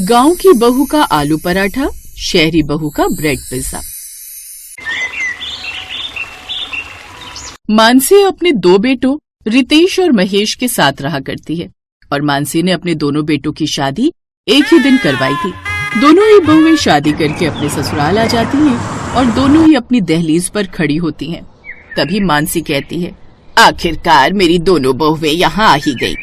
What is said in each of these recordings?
गांव की बहू का आलू पराठा, शहरी बहू का ब्रेड पिज्जा। मानसी अपने दो बेटों रितेश और महेश के साथ रहा करती है और मानसी ने अपने दोनों बेटों की शादी एक ही दिन करवाई थी। दोनों ही बहुएं शादी करके अपने ससुराल आ जाती हैं और दोनों ही अपनी दहलीज पर खड़ी होती हैं। तभी मानसी कहती है, आखिरकार मेरी दोनों बहुएं यहाँ आ ही गई।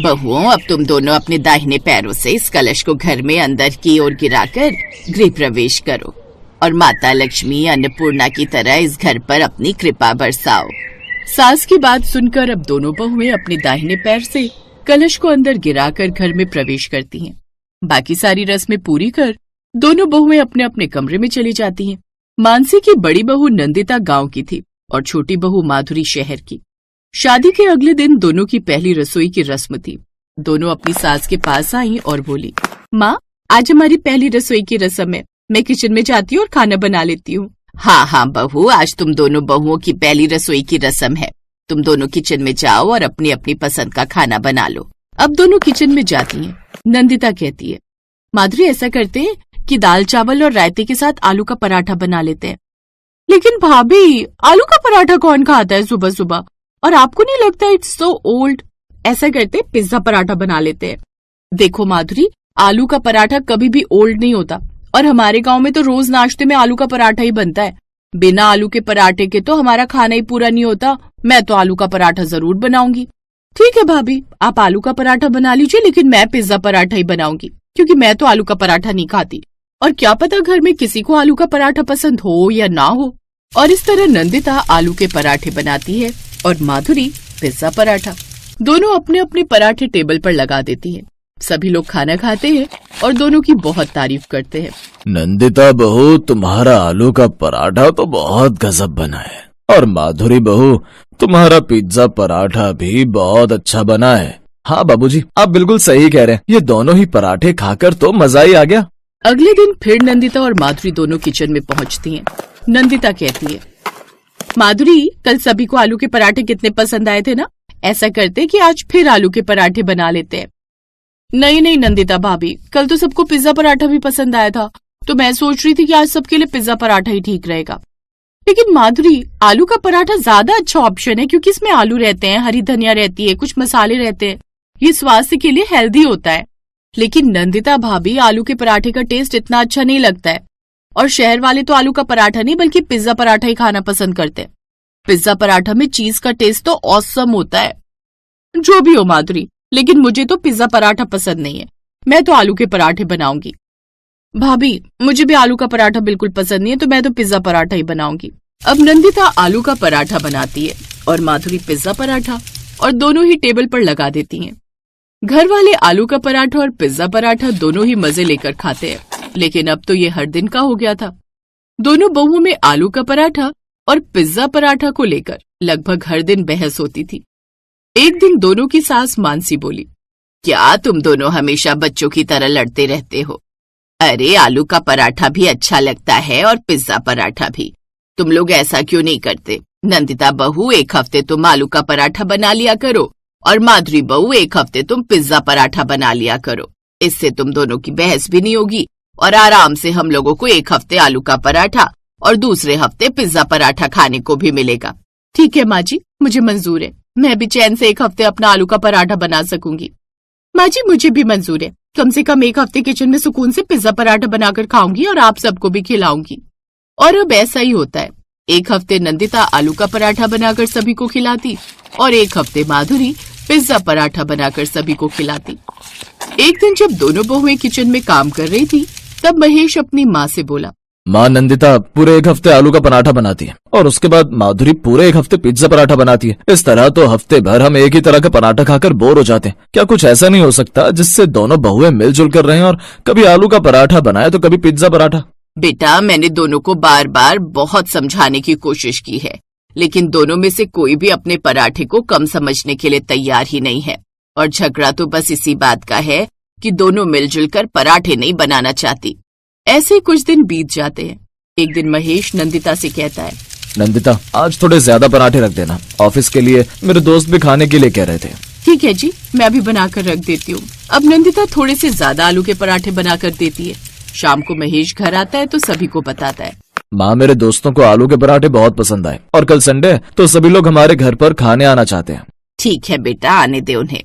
बहुओं, अब तुम दोनों अपने दाहिने पैरों से इस कलश को घर में अंदर की ओर गिराकर गृह प्रवेश करो और माता लक्ष्मी अन्नपूर्णा की तरह इस घर पर अपनी कृपा बरसाओ। सास की बात सुनकर अब दोनों बहुएं अपने दाहिने पैर से कलश को अंदर गिराकर घर में प्रवेश करती हैं। बाकी सारी रस्में पूरी कर दोनों बहुएं अपने अपने कमरे में चली जाती हैं। मानसी की बड़ी बहू नंदिता गांव की थी और छोटी बहू माधुरी शहर की। शादी के अगले दिन दोनों की पहली रसोई की रस्म थी। दोनों अपनी सास के पास आई और बोली, माँ, आज हमारी पहली रसोई की रस्म है। मैं किचन में जाती हूँ और खाना बना लेती हूँ। हाँ हाँ बहू, आज तुम दोनों बहुओं की पहली रसोई की रस्म है। तुम दोनों किचन में जाओ और अपनी अपनी पसंद का खाना बना लो। अब दोनों किचन में जाती हैं। नंदिता कहती है, माधुरी, ऐसा करते हैं कि दाल चावल और रायते के साथ आलू का पराठा बना लेते हैं। लेकिन भाभी, आलू का पराठा कौन खाता है सुबह सुबह? और आपको नहीं लगता इट्स सो ओल्ड? ऐसा करते पिज्जा पराठा बना लेते हैं। देखो माधुरी, आलू का पराठा कभी भी ओल्ड नहीं होता और हमारे गांव में तो रोज नाश्ते में आलू का पराठा ही बनता है। बिना आलू के पराठे के तो हमारा खाना ही पूरा नहीं होता। मैं तो आलू का पराठा जरूर बनाऊंगी। ठीक है भाभी, आप आलू का पराठा बना लीजिए, लेकिन मैं पिज्जा पराठा ही बनाऊंगी क्योंकि मैं तो आलू का पराठा नहीं खाती और क्या पता घर में किसी को आलू का पराठा पसंद हो या ना हो। और इस तरह नंदिता आलू के पराठे बनाती है और माधुरी पिज्जा पराठा। दोनों अपने अपने पराठे टेबल पर लगा देती हैं। सभी लोग खाना खाते हैं और दोनों की बहुत तारीफ करते हैं। नंदिता बहू, तुम्हारा आलू का पराठा तो बहुत गजब बना है और माधुरी बहू, तुम्हारा पिज्जा पराठा भी बहुत अच्छा बना है। हाँ बाबूजी, आप बिल्कुल सही कह रहे हैं। ये दोनों ही पराठे खाकर तो मजा ही आ गया। अगले दिन फिर नंदिता और माधुरी दोनों किचन में पहुंचती हैं। नंदिता कहती है, माधुरी, कल सभी को आलू के पराठे कितने पसंद आए थे ना? ऐसा करते कि आज फिर आलू के पराठे बना लेते हैं। नहीं नहीं नंदिता भाभी, कल तो सबको पिज्जा पराठा भी पसंद आया था, तो मैं सोच रही थी कि आज सबके लिए पिज्जा पराठा ही ठीक रहेगा। लेकिन माधुरी, आलू का पराठा ज्यादा अच्छा ऑप्शन है क्योंकि इसमें आलू रहते हैं, हरी धनिया रहती है, कुछ मसाले रहते हैं। ये स्वास्थ्य के लिए हेल्दी होता है। लेकिन नंदिता भाभी, आलू के पराठे का टेस्ट इतना अच्छा नहीं लगता है और शहर वाले तो आलू का पराठा नहीं बल्कि पिज्जा पराठा ही खाना पसंद करते हैं। पिज्जा पराठा में चीज का टेस्ट तो ऑसम होता है। जो भी हो माधुरी, लेकिन मुझे तो पिज्जा पराठा पसंद नहीं है। मैं तो आलू के पराठे बनाऊंगी। भाभी, मुझे भी आलू का पराठा बिल्कुल पसंद नहीं है, तो मैं तो पिज्जा पराठा ही बनाऊंगी। अब नंदिता आलू का पराठा बनाती है और माधुरी पिज्जा पराठा, और दोनों ही टेबल पर लगा देती हैं। घर वाले आलू का पराठा और पिज्जा पराठा दोनों ही मजे लेकर खाते हैं। लेकिन अब तो ये हर दिन का हो गया था। दोनों बहुओं में आलू का पराठा और पिज्जा पराठा को लेकर लगभग हर दिन बहस होती थी। एक दिन दोनों की सास मानसी बोली, क्या तुम दोनों हमेशा बच्चों की तरह लड़ते रहते हो? अरे, आलू का पराठा भी अच्छा लगता है और पिज्जा पराठा भी। तुम लोग ऐसा क्यों नहीं करते? नंदिता बहू, एक हफ्ते तुम आलू का पराठा बना लिया करो और माधुरी बहू, एक हफ्ते तुम पिज्जा पराठा बना लिया करो। इससे तुम दोनों की बहस भी नहीं होगी और आराम से हम लोगों को एक हफ्ते आलू का पराठा और दूसरे हफ्ते पिज्जा पराठा खाने को भी मिलेगा। ठीक है माँ जी, मुझे मंजूर है। मैं भी चैन से एक हफ्ते अपना आलू का पराठा बना सकूंगी। माँ जी, मुझे भी मंजूर है। कम से कम एक हफ्ते किचन में सुकून से पिज्जा पराठा बनाकर खाऊंगी और आप सबको भी खिलाऊंगी। और अब ऐसा ही होता है। एक हफ्ते नंदिता आलू का पराठा बनाकर सभी को खिलाती और एक हफ्ते माधुरी पिज्जा पराठा बनाकर सभी को खिलाती। एक दिन जब दोनों बहुएं किचन में काम कर रही थी, तब महेश अपनी माँ से बोला, माँ, नंदिता पूरे एक हफ्ते आलू का पराठा बनाती है और उसके बाद माधुरी पूरे एक हफ्ते पिज्जा पराठा बनाती है। इस तरह तो हफ्ते भर हम एक ही तरह का पराठा खाकर बोर हो जाते हैं। क्या कुछ ऐसा नहीं हो सकता जिससे दोनों बहुएं मिलजुल कर रहें और कभी आलू का पराठा बनाए तो कभी पिज्जा पराठा? बेटा, मैंने दोनों को बार बार बहुत समझाने की कोशिश की है, लेकिन दोनों में से कोई भी अपने पराठे को कम समझने के लिए तैयार ही नहीं है। और झगड़ा तो बस इसी बात का है कि दोनों मिलजुल कर पराठे नहीं बनाना चाहती। ऐसे कुछ दिन बीत जाते हैं। एक दिन महेश नंदिता से कहता है, नंदिता, आज थोड़े ज्यादा पराठे रख देना, ऑफिस के लिए मेरे दोस्त भी खाने के लिए कह रहे थे। ठीक है जी, मैं भी बनाकर रख देती हूँ। अब नंदिता थोड़े से ज्यादा आलू के पराठे बनाकर देती है। शाम को महेश घर आता है तो सभी को बताता है। माँ, मेरे दोस्तों को आलू के पराठे बहुत पसंद आए और कल संडे है तो सभी लोग हमारे घर पर खाने आना चाहते हैं। ठीक है बेटा, आने दे उन्हें।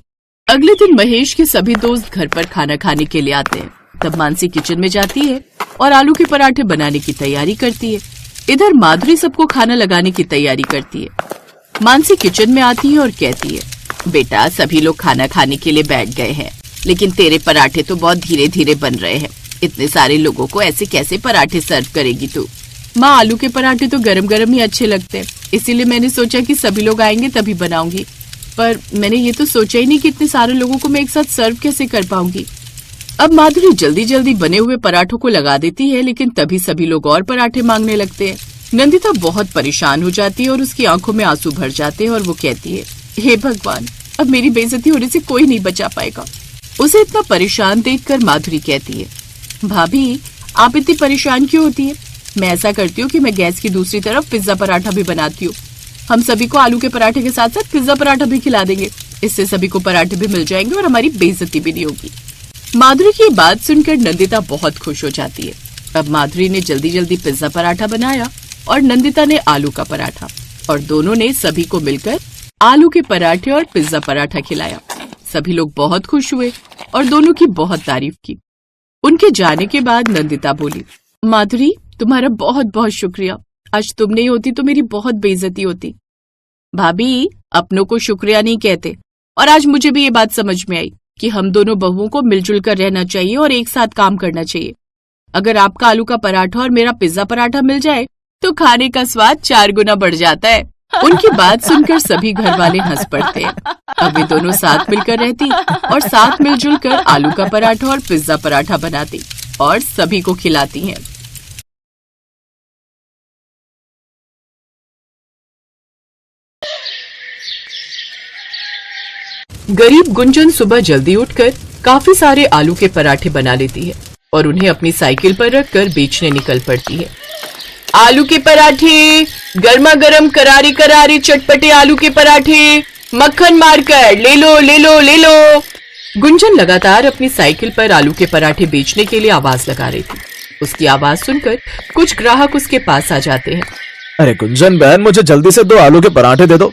अगले दिन महेश के सभी दोस्त घर पर खाना खाने के लिए आते हैं। तब मानसी किचन में जाती है और आलू के पराठे बनाने की तैयारी करती है। इधर माधुरी सबको खाना लगाने की तैयारी करती है। मानसी किचन में आती है और कहती है, बेटा सभी लोग खाना खाने के लिए बैठ गए हैं, लेकिन तेरे पराठे तो बहुत धीरे धीरे बन रहे हैं। इतने सारे लोगों को ऐसे कैसे पराठे सर्व करेगी तू? माँ, आलू के पराठे तो गरम गरम ही अच्छे लगते हैं, इसीलिए मैंने सोचा कि सभी लोग आएंगे तभी बनाऊंगी। पर मैंने ये तो सोचा ही नहीं कि इतने सारे लोगों को मैं एक साथ सर्व कैसे कर पाऊंगी। अब माधुरी जल्दी जल्दी बने हुए पराठों को लगा देती है, लेकिन तभी सभी लोग और पराठे मांगने लगते हैं। नंदिता बहुत परेशान हो जाती है और उसकी आंखों में आंसू भर जाते हैं और वो कहती है, हे भगवान, अब मेरी बेइज्जती होने से कोई नहीं बचा पाएगा। उसे इतना परेशान देखकर माधुरी कहती है, भाभी आप इतनी परेशान क्यों होती है? मैं ऐसा करती हूँ कि मैं गैस की दूसरी तरफ पिज्जा पराठा भी बनाती हूँ। हम सभी को आलू के पराठे के साथ साथ पिज्जा पराठा भी खिला देंगे। इससे सभी को पराठे भी मिल जाएंगे और हमारी बेइज्जती भी नहीं होगी। माधुरी की बात सुनकर नंदिता बहुत खुश हो जाती है। अब माधुरी ने जल्दी जल्दी पिज्जा पराठा बनाया और नंदिता ने आलू का पराठा, और दोनों ने सभी को मिलकर आलू के पराठे और पिज्जा पराठा खिलाया। सभी लोग बहुत खुश हुए और दोनों की बहुत तारीफ की। उनके जाने के बाद नंदिता बोली, माधुरी तुम्हारा बहुत बहुत शुक्रिया, आज तुम नहीं होती तो मेरी बहुत बेइज्जती होती। भाभी अपनों को शुक्रिया नहीं कहते, और आज मुझे भी ये बात समझ में आई कि हम दोनों बहुओं को मिलजुल कर रहना चाहिए और एक साथ काम करना चाहिए। अगर आपका आलू का पराठा और मेरा पिज्जा पराठा मिल जाए तो खाने का स्वाद 4 गुना बढ़ जाता है। उनकी बात सुनकर सभी घर वाले हंस पड़ते हैं। अब वे दोनों साथ मिलकर रहती और साथ मिलजुल कर आलू का पराठा और पिज्जा पराठा बनाती और सभी को खिलाती हैं। गरीब गुंजन सुबह जल्दी उठकर काफी सारे आलू के पराठे बना लेती है और उन्हें अपनी साइकिल पर रखकर बेचने निकल पड़ती है। आलू के पराठे, गर्मा गर्म करारी करारी चटपटे आलू के पराठे, मक्खन मारकर ले लो ले लो ले लो। गुंजन लगातार अपनी साइकिल पर आलू के पराठे बेचने के लिए आवाज लगा रही थी। उसकी आवाज सुनकर कुछ ग्राहक उसके पास आ जाते हैं। अरे गुंजन बहन, मुझे जल्दी से 2 आलू के पराठे दे दो।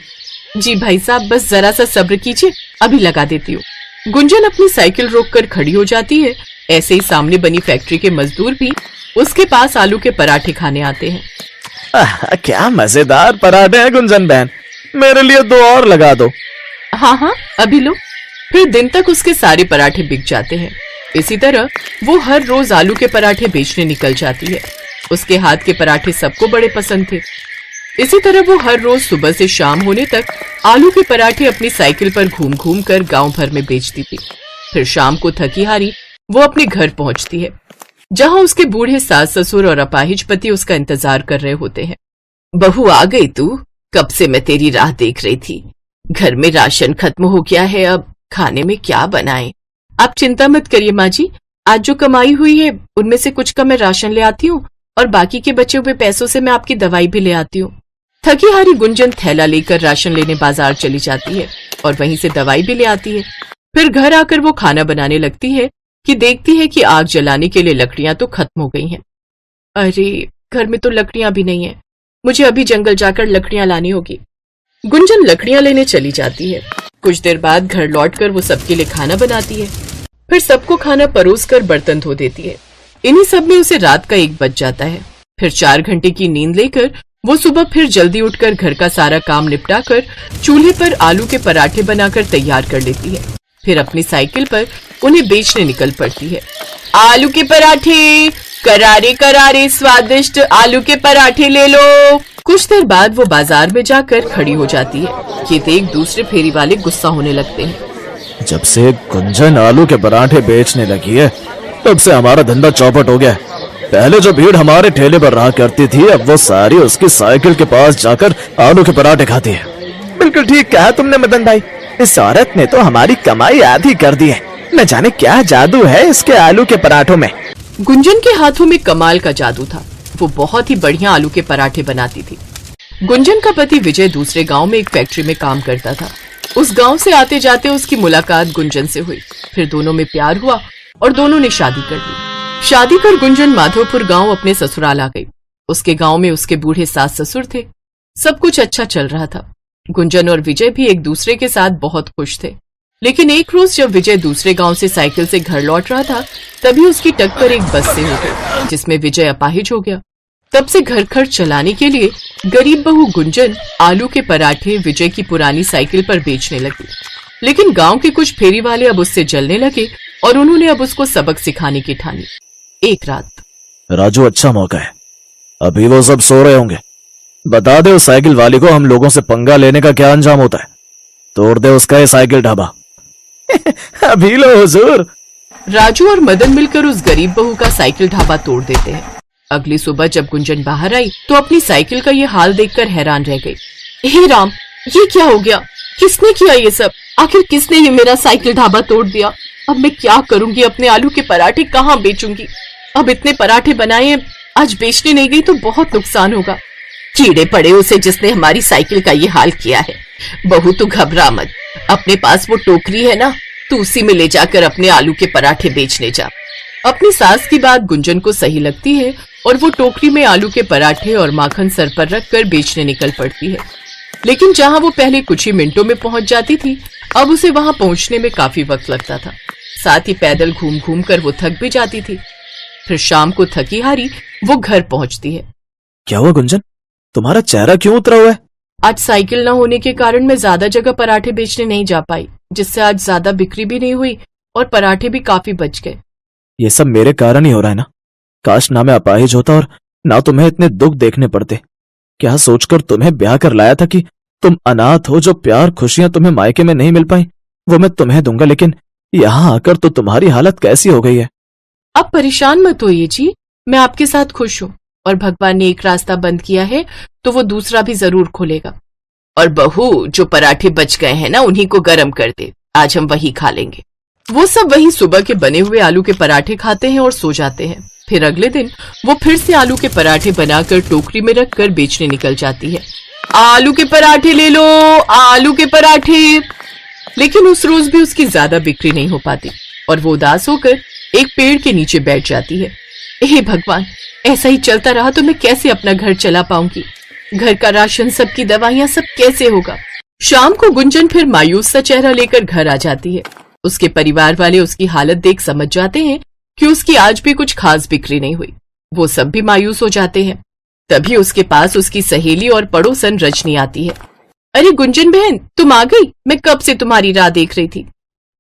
जी भाई साहब, बस जरा सा सब्र कीजिए, अभी लगा देती हूँ। गुंजन अपनी साइकिल रोककर खड़ी हो जाती है। ऐसे ही सामने बनी फैक्ट्री के मजदूर भी उसके पास आलू के पराठे खाने आते हैं। क्या मजेदार पराठे हैं गुंजन बहन, मेरे लिए 2 और लगा दो। हाँ हाँ अभी लो। फिर दिन तक उसके सारे पराठे बिक जाते हैं। इसी तरह वो हर रोज आलू के पराठे बेचने निकल जाती है। उसके हाथ के पराठे सबको बड़े पसंद थे। इसी तरह वो हर रोज सुबह से शाम होने तक आलू के पराठे अपनी साइकिल पर घूम घूम कर गांव भर में बेचती थी। फिर शाम को थकी हारी वो अपने घर पहुंचती है, जहां उसके बूढ़े सास ससुर और अपाहिज पति उसका इंतजार कर रहे होते हैं। बहू आ गई तू, कब से मैं तेरी राह देख रही थी। घर में राशन खत्म हो गया है, अब खाने में क्या बनाएं? आप चिंता मत करिए माँ जी, आज जो कमाई हुई है उनमें से कुछ का मैं राशन ले आती हूँ और बाकी के बचे हुए पैसों से मैं आपकी दवाई भी ले आती हूँ। थकी हारी गुंजन थैला लेकर राशन लेने बाजार चली जाती है और वहीं से दवाई भी ले आती है। फिर घर आकर वो खाना बनाने लगती है कि देखती है कि आग जलाने के लिए लकड़ियां तो खत्म हो गई हैं। अरे घर में तो लकड़ियां भी नहीं है, मुझे अभी जंगल जाकर लकड़ियां लानी होगी। गुंजन लकड़ियां लेने चली जाती है। कुछ देर बाद घर लौटकर वो सबके लिए खाना बनाती है। फिर सबको खाना परोस कर बर्तन धो देती है। इन्हीं सब में उसे रात का 1 बज जाता है। फिर 4 घंटे की नींद लेकर वो सुबह फिर जल्दी उठकर घर का सारा काम निपटाकर चूल्हे पर आलू के पराठे बनाकर तैयार कर लेती है। फिर अपनी साइकिल पर उन्हें बेचने निकल पड़ती है। आलू के पराठे, करारे करारे स्वादिष्ट आलू के पराठे ले लो। कुछ देर बाद वो बाजार में जाकर खड़ी हो जाती है। ये देख दूसरे फेरी वाले गुस्सा होने लगते हैं। जब से गुंजन आलू के पराठे बेचने लगी है तब से हमारा धंधा चौपट हो गया। पहले जो भीड़ हमारे ठेले पर रहा करती थी, अब वो सारी उसकी साइकिल के पास जाकर आलू के पराठे खाती है। बिल्कुल ठीक कहा तुमने मदन भाई, इस औरत ने तो हमारी कमाई आधी कर दी है। न जाने क्या जादू है इसके आलू के पराठों में। गुंजन के हाथों में कमाल का जादू था। वो बहुत ही बढ़िया आलू के पराठे बनाती थी। गुंजन का पति विजय दूसरे गांव में एक फैक्ट्री में काम करता था। उस गांव से आते जाते उसकी मुलाकात गुंजन से हुई। फिर दोनों में प्यार हुआ और दोनों ने शादी कर ली। शादी कर गुंजन माधोपुर गांव अपने ससुराल आ गई। उसके गांव में उसके बूढ़े सास ससुर थे। सब कुछ अच्छा चल रहा था। गुंजन और विजय भी एक दूसरे के साथ बहुत खुश थे। लेकिन एक रोज जब विजय दूसरे गांव से साइकिल से घर लौट रहा था, तभी उसकी टक्कर एक बस से हो गई, जिसमें विजय अपाहिज हो गया। तब से घर खर्च चलाने के लिए गरीब बहू गुंजन आलू के पराठे विजय की पुरानी साइकिल पर बेचने लगी। लेकिन गांव के कुछ फेरी वाले अब उससे जलने लगे और उन्होंने अब उसको सबक सिखाने की ठानी। एक रात, राजू, अच्छा मौका है, अभी वो सब सो रहे होंगे। बता दे उस साइकिल वाली को हम लोगों से पंगा लेने का क्या अंजाम होता है। तोड़ दे उसका ये साइकिल ढाबा। अभी लो हुजूर। राजू और मदन मिलकर उस गरीब बहू का साइकिल ढाबा तोड़ देते हैं। अगली सुबह जब गुंजन बाहर आई तो अपनी साइकिल का ये हाल देखकर हैरान रह गई। हे राम, ये क्या हो गया? किसने किया ये सब? आखिर किसने ये मेरा साइकिल ढाबा तोड़ दिया? अब मैं क्या करूंगी? अपने आलू के पराठे कहाँ बेचूंगी? अब इतने पराठे बनाए, आज बेचने नहीं गई तो बहुत नुकसान होगा। कीड़े पड़े उसे जिसने हमारी साइकिल का ये हाल किया है। बहू तू घबरा मत, अपने पास वो टोकरी है ना, तू उसी में ले जाकर अपने आलू के पराठे बेचने जा। अपनी सास की बात गुंजन को सही लगती है और वो टोकरी में आलू के पराठे और माखन सर पर रखकर बेचने निकल पड़ती है। लेकिन जहां वो पहले कुछ ही मिनटों में पहुंच जाती थी, अब उसे वहां पहुंचने में काफी वक्त लगता था। साथ ही पैदल घूम घूम कर वो थक भी जाती थी। फिर शाम को थकी हारी वो घर पहुंचती है। क्या हुआ गुंजन, तुम्हारा चेहरा क्यों उतरा हुआ है? आज साइकिल न होने के कारण मैं ज्यादा जगह पराठे बेचने नहीं जा पाई, जिससे आज ज्यादा बिक्री भी नहीं हुई और पराठे भी काफी बच गए। ये सब मेरे कारण ही हो रहा है ना। काश ना मैं अपाहिज होता और ना तुम्हें इतने दुख देखने पड़ते। क्या सोचकर तुम्हें ब्याह कर लाया था कि तुम अनाथ हो, जो प्यार खुशियां तुम्हें मायके में नहीं मिल पाई वो मैं तुम्हें दूंगा। लेकिन यहाँ आकर तो तुम्हारी हालत कैसी हो गई है। अब परेशान मत होइए जी, मैं आपके साथ खुश हूँ और भगवान ने एक रास्ता बंद किया है तो वो दूसरा भी जरूर खोलेगा। और बहू, जो पराठे बच गए हैं ना, उन्हीं को गरम कर दे, आज हम वही खा लेंगे। वो सब वही सुबह के बने हुए आलू के पराठे खाते हैं और सो जाते हैं। फिर अगले दिन वो फिर से आलू के पराठे बनाकर टोकरी में रखकर बेचने निकल जाती है। आलू के पराठे ले लो, आलू के पराठे। लेकिन उस रोज भी उसकी ज्यादा बिक्री नहीं हो पाती और वो उदास होकर एक पेड़ के नीचे बैठ जाती है। हे भगवान, ऐसा ही चलता रहा तो मैं कैसे अपना घर चला पाऊंगी? घर का राशन, सबकी दवाइयां, सब कैसे होगा? शाम को गुंजन फिर मायूस सा चेहरा लेकर घर आ जाती है। उसके परिवार वाले उसकी हालत देख समझ जाते हैं कि उसकी आज भी कुछ खास बिक्री नहीं हुई। वो सब भी मायूस हो जाते हैं। तभी उसके पास उसकी सहेली और पड़ोसन रजनी आती है। अरे गुंजन बहन, तुम आ गई? मैं कब से तुम्हारी राह देख रही थी।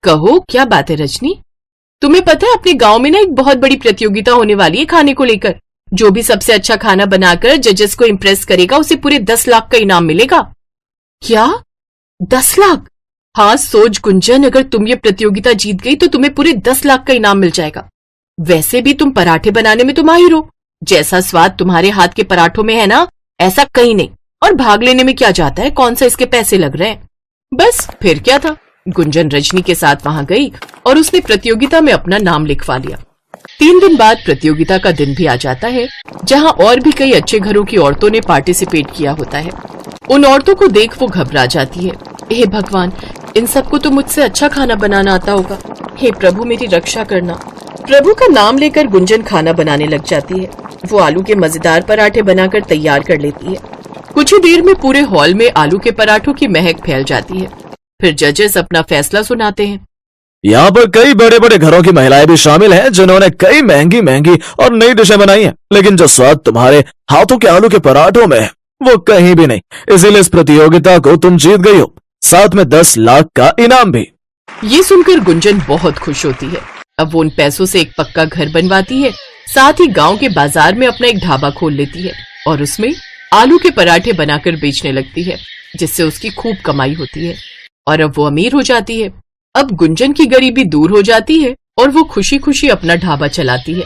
कहो, क्या बात है रजनी? तुम्हें पता है अपने गांव में ना एक बहुत बड़ी प्रतियोगिता होने वाली है खाने को लेकर। जो भी सबसे अच्छा खाना बनाकर जजेस को इम्प्रेस करेगा उसे पूरे 10 लाख का इनाम मिलेगा। क्या? 10 लाख? हाँ, सोच गुंजन, अगर तुम ये प्रतियोगिता जीत गई तो तुम्हें पूरे 10 लाख का इनाम मिल जाएगा। वैसे भी तुम पराठे बनाने में तो माहिर हो। जैसा स्वाद तुम्हारे हाथ के पराठों में है ना, ऐसा कहीं नहीं। और भाग लेने में क्या जाता है, कौन सा इसके पैसे लग रहे हैं। बस फिर क्या था, गुंजन रजनी के साथ वहां गई और उसने प्रतियोगिता में अपना नाम लिखवा लिया। 3 दिन बाद प्रतियोगिता का दिन भी आ जाता है, जहां और भी कई अच्छे घरों की औरतों ने पार्टिसिपेट किया होता है। उन औरतों को देख वो घबरा जाती है। हे भगवान, इन सबको तो मुझसे अच्छा खाना बनाना आता होगा। हे प्रभु, मेरी रक्षा करना। प्रभु का नाम लेकर गुंजन खाना बनाने लग जाती है। वो आलू के मजेदार पराठे बनाकर तैयार कर लेती है। कुछ ही देर में पूरे हॉल में आलू के पराठों की महक फैल जाती है। फिर जजेस अपना फैसला सुनाते हैं। यहाँ पर कई बड़े बड़े घरों की महिलाएं भी शामिल हैं, जिन्होंने कई महंगी महंगी और नई डिशें बनाई हैं। लेकिन जो स्वाद तुम्हारे हाथों के आलू के पराठों में है, वो कहीं भी नहीं। इसीलिए इस प्रतियोगिता को तुम जीत गई हो, साथ में 10 लाख का इनाम भी। ये सुनकर गुंजन बहुत खुश होती है। अब वो उन पैसों से एक पक्का घर बनवाती है, साथ ही गांव के बाजार में अपना एक ढाबा खोल लेती है और उसमें आलू के पराठे बनाकर बेचने लगती है, जिससे उसकी खूब कमाई होती है और अब वो अमीर हो जाती है। अब गुंजन की गरीबी दूर हो जाती है और वो खुशी खुशी अपना ढाबा चलाती है।